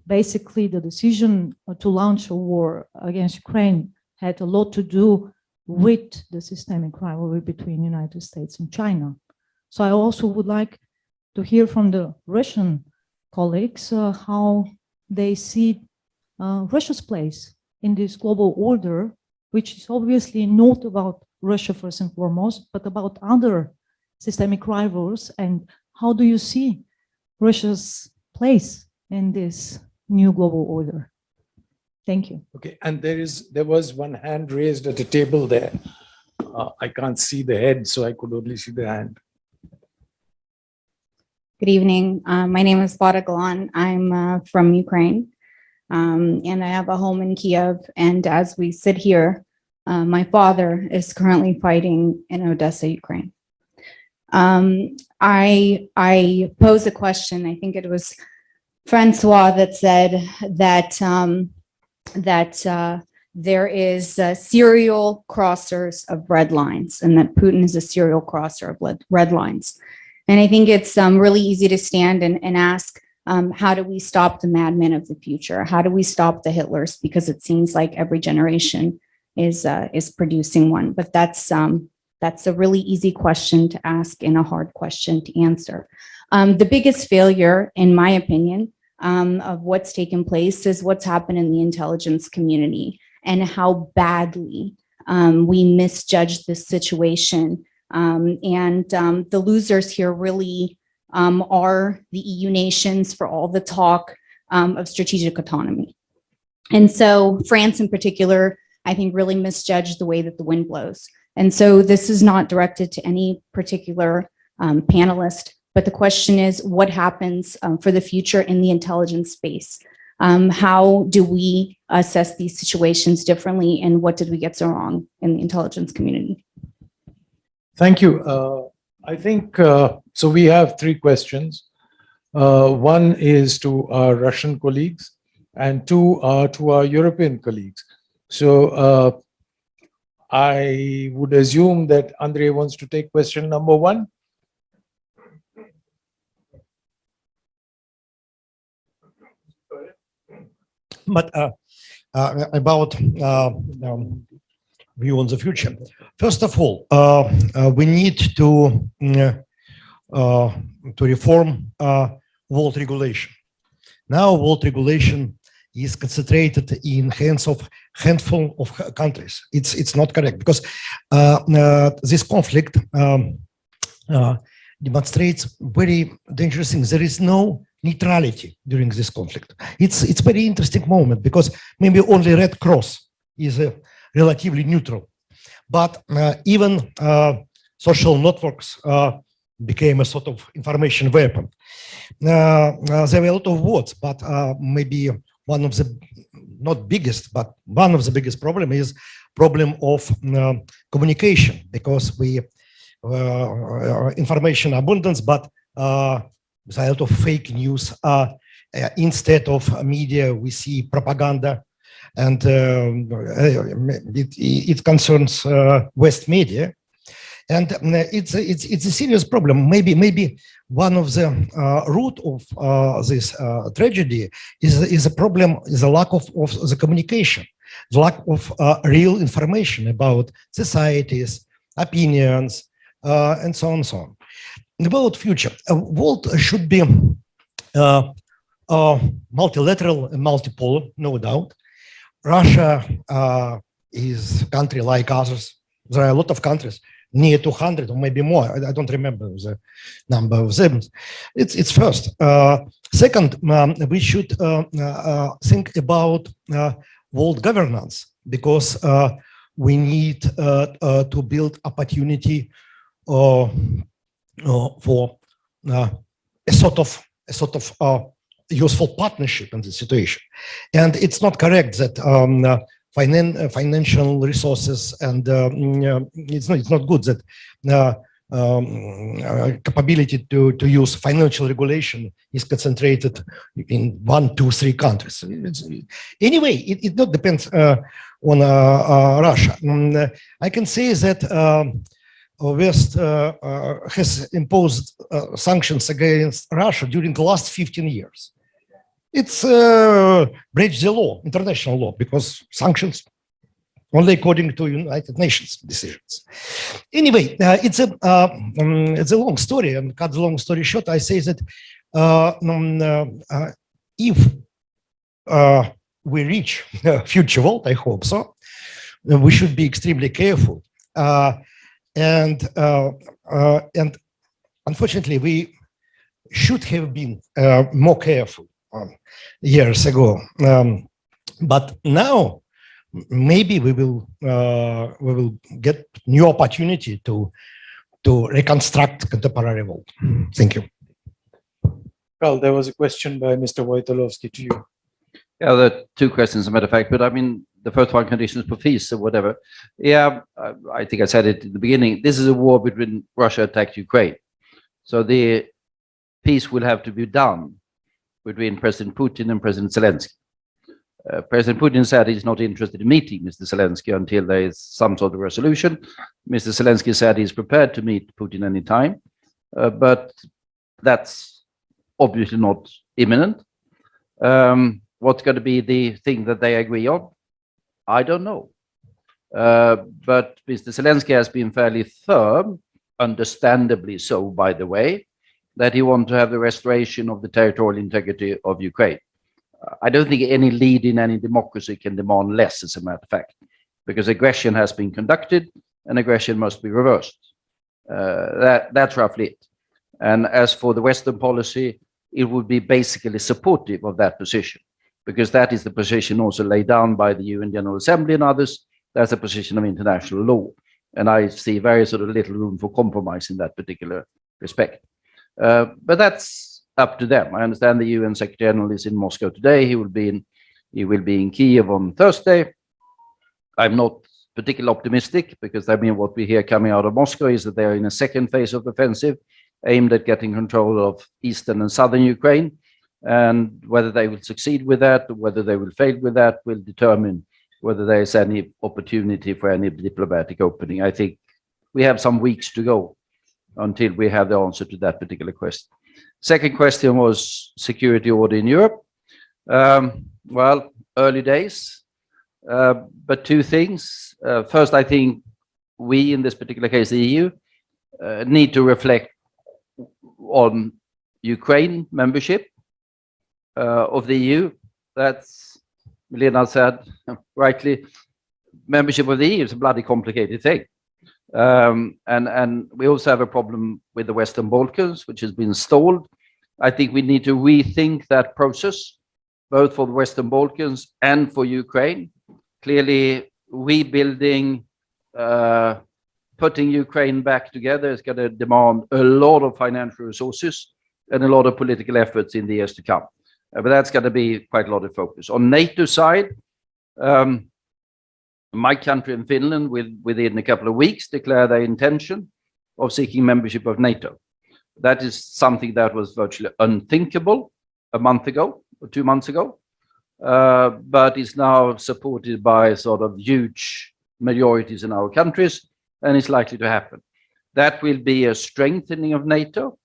[SPEAKER 8] basically the decision to launch a war against Ukraine had a lot to do with the systemic rivalry between the United States and China. So I also would like to hear from the Russian colleagues how they see Russia's place in this global order, which is obviously not about Russia first and foremost, but about other systemic rivals. And how do you see Russia's place in this new global order? Thank you.
[SPEAKER 1] Okay, and there was one hand raised at the table there. I can't see the head, so I could only see the hand.
[SPEAKER 9] Good evening. My name is Vlada Galan. I'm from Ukraine, and I have a home in Kiev. And as we sit here, my father is currently fighting in Odessa, Ukraine. I pose a question. I think it was Francois that said that there is serial crossers of red lines, and that Putin is a serial crosser of red lines. And I think it's really easy to stand and ask, how do we stop the madmen of the future? How do we stop the Hitlers? Because it seems like every generation is producing one. But that's a really easy question to ask and a hard question to answer. The biggest failure, in my opinion, of what's taken place is what's happened in the intelligence community and how badly we misjudged this situation. The losers here really are the EU nations for all the talk of strategic autonomy. And so France in particular, I think really misjudged the way that the wind blows. And so this is not directed to any particular panelist, but the question is what happens for the future in the intelligence space? How do we assess these situations differently, and what did we get so wrong in the intelligence community?
[SPEAKER 1] Thank you. I think, so we have three questions. One is to our Russian colleagues and two are to our European colleagues. So I would assume that Andrei wants to take question number one.
[SPEAKER 2] But about view on the future. First of all, we need to reform world regulation. Now, world regulation is concentrated in hands of handful of countries. It's not correct because this conflict demonstrates very dangerous things. There is no neutrality during this conflict. It's very interesting moment because maybe only Red Cross is relatively neutral, but even social networks became a sort of information weapon. There were a lot of words, but maybe one of the not biggest, but one of the biggest problem is problem of communication, because we information abundance, but with a lot of fake news. Instead of media, we see propaganda, and it concerns West media, and it's a serious problem. Maybe one of the root of this tragedy is a problem, is a lack of the communication, the lack of real information about societies, opinions, and so on and so on. About future, world should be multilateral and multipolar, no doubt. Russia is a country like others, There are a lot of countries, near 200 or maybe more. I don't remember the number of them. It's first. Second, we should think about world governance, because we need to build opportunity for a sort of useful partnership in this situation. And it's not correct that financial resources and it's not good that capability to use financial regulation is concentrated in 1, 2, 3 countries. Anyway, it not depends on Russia. I can say that West has imposed sanctions against Russia during the last 15 years. It's breach the law, international law, because sanctions only according to United Nations decisions. Anyway, it's a long story, and cut the long story short, I say that if we reach future world, I hope so, we should be extremely careful. And unfortunately, we should have been more careful years ago. But now, maybe we will get new opportunity to reconstruct contemporary world. Thank you.
[SPEAKER 1] Carl, there was a question by Mr. Wojtolowski to you.
[SPEAKER 3] Yeah, there are 2 questions, as a matter of fact, but I mean, the first one, conditions for peace or whatever. Yeah, I think I said it in the beginning. This is a war between Russia attacked Ukraine. So the peace will have to be done between President Putin and President Zelensky. President Putin said he's not interested in meeting Mr. Zelensky until there is some sort of resolution. Mr. Zelensky said he's prepared to meet Putin anytime, but that's obviously not imminent. What's going to be the thing that they agree on? I don't know. But Mr. Zelensky has been fairly firm, understandably so, by the way, that he wants to have the restoration of the territorial integrity of Ukraine. I don't think any lead in any democracy can demand less, as a matter of fact, because aggression has been conducted and aggression must be reversed. That's roughly it. And as for the Western policy, it would be basically supportive of that position, because that is the position also laid down by the UN General Assembly and others. That's a position of international law. And I see very sort of little room for compromise in that particular respect. But that's up to them. I understand the UN Secretary General is in Moscow today. He will be in Kiev on Thursday. I'm not particularly optimistic, because I mean, what we hear coming out of Moscow is that they are in a second phase of offensive aimed at getting control of eastern and southern Ukraine. And whether they will succeed with that or whether they will fail with that will determine whether there is any opportunity for any diplomatic opening. I think we have some weeks to go until we have the answer to that particular question. Second question was security order in Europe. Well, early days, but 2 things. First, I think we, in this particular case, the EU, need to reflect on Ukraine membership of the EU. That's, Milena said rightly, membership of the EU is a bloody complicated thing. And we also have a problem with the Western Balkans, which has been stalled. I think we need to rethink that process, both for the Western Balkans and for Ukraine. Clearly, rebuilding, putting Ukraine back together is going to demand a lot of financial resources and a lot of political efforts in the years to come. But that's going to be quite a lot of focus. On NATO side, my country and Finland will, within a couple of weeks, declare their intention of seeking membership of NATO. That is something that was virtually unthinkable a month ago or 2 months ago, but is now supported by sort of huge majorities in our countries, and is likely to happen. That will be a strengthening of NATO,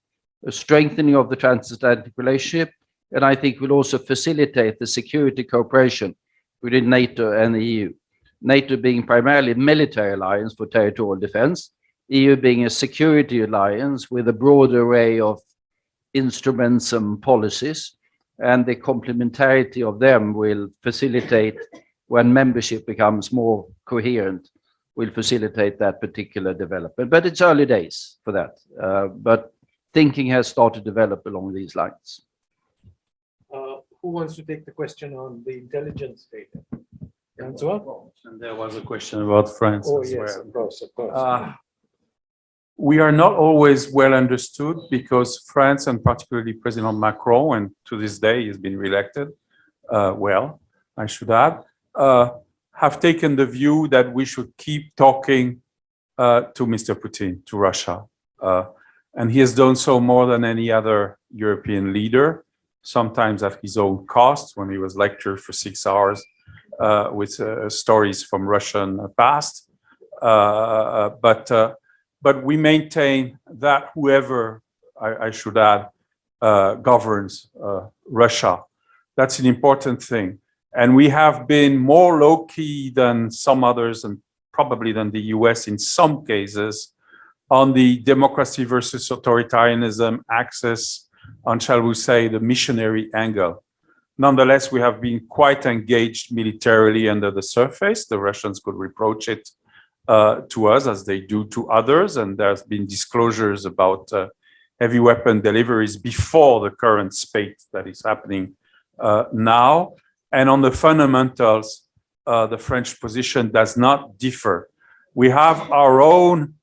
[SPEAKER 3] a strengthening of the transatlantic relationship, and I think will also facilitate the security cooperation within NATO and the EU. NATO being primarily a military alliance for territorial defense, EU being a security alliance with a broad array of instruments and policies, and the complementarity of them will facilitate when membership becomes more coherent will facilitate that particular development. But it's early days for that. But thinking has started to develop along these lines.
[SPEAKER 1] Who wants to take the question on the intelligence data? Francois?
[SPEAKER 5] And there was a question about France
[SPEAKER 1] Oh,
[SPEAKER 5] as
[SPEAKER 1] yes,
[SPEAKER 5] well.
[SPEAKER 1] of course, of course.
[SPEAKER 5] We are not always well understood because France, and particularly President Macron, and to this day he's been reelected, I should add, have taken the view that we should keep talking to Mr. Putin, to Russia. And he has done so more than any other European leader, sometimes at his own cost, when he was lectured for 6 hours with stories from Russian past. But we maintain that whoever, I should add, governs Russia, that's an important thing. And we have been more low-key than some others, and probably than the US in some cases, on the democracy versus authoritarianism axis, on, shall we say, the missionary angle. Nonetheless, we have been quite engaged militarily under the surface. The Russians could reproach it to us as they do to others, and there's been disclosures about heavy weapon deliveries before the current spate that is happening now. And on the fundamentals, the French position does not differ. We have our own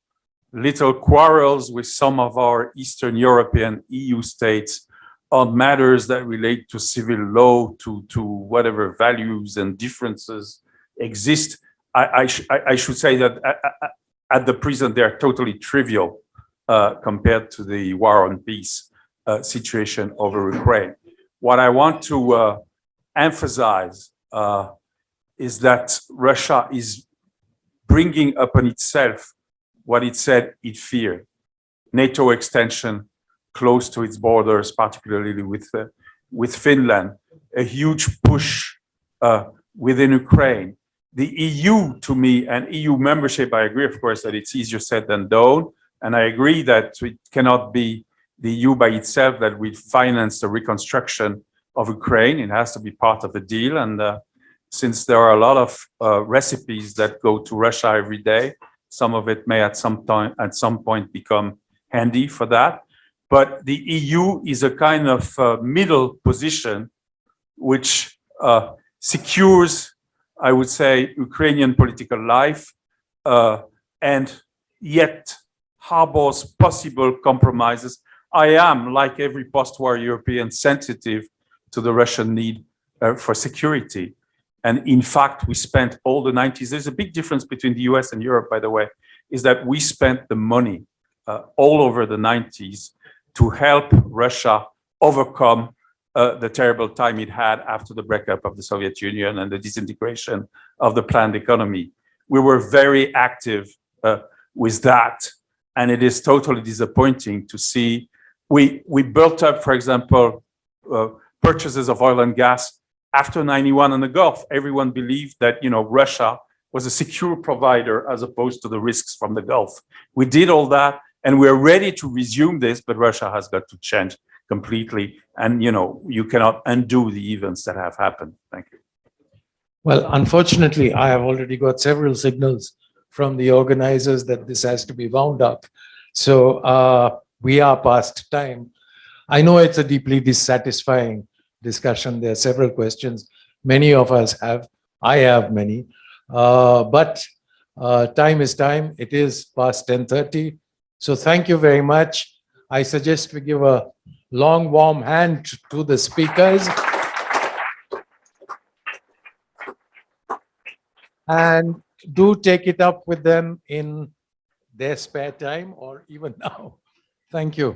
[SPEAKER 5] little quarrels with some of our Eastern European EU states on matters that relate to civil law, to whatever values and differences exist. I should say that at the present, they are totally trivial compared to the war on peace situation over Ukraine. What I want to emphasize is that Russia is bringing upon itself what it said it feared: NATO extension close to its borders, particularly with Finland, a huge push within Ukraine. The EU, to me, and EU membership, I agree, of course, that it's easier said than done. And I agree that it cannot be the EU by itself that will finance the reconstruction of Ukraine. It has to be part of the deal. And since there are a lot of recipes that go to Russia every day, some of it may at some point become handy for that. But the EU is a kind of middle position which secures, I would say, Ukrainian political life and yet harbors possible compromises. I am, like every post-war European, sensitive to the Russian need for security. And in fact, we spent all the 90s. There's a big difference between the US and Europe, by the way, is that we spent the money all over the 90s to help Russia overcome the terrible time it had after the breakup of the Soviet Union and the disintegration of the planned economy. We were very active with that. And it is totally disappointing to see we built up, for example, purchases of oil and gas after 91 in the Gulf. Everyone believed that, Russia was a secure provider as opposed to the risks from the Gulf. We did all that, and we're ready to resume this, but Russia has got to change completely. And, you cannot undo the events that have happened. Thank you.
[SPEAKER 1] Well, unfortunately, I have already got several signals from the organizers that this has to be wound up. So we are past time. I know it's a deeply dissatisfying discussion. There are several questions. Many of us have. I have many. But time is time. It is past 10:30. So thank you very much. I suggest we give a long, warm hand to the speakers. And do take it up with them in their spare time or even now. Thank you.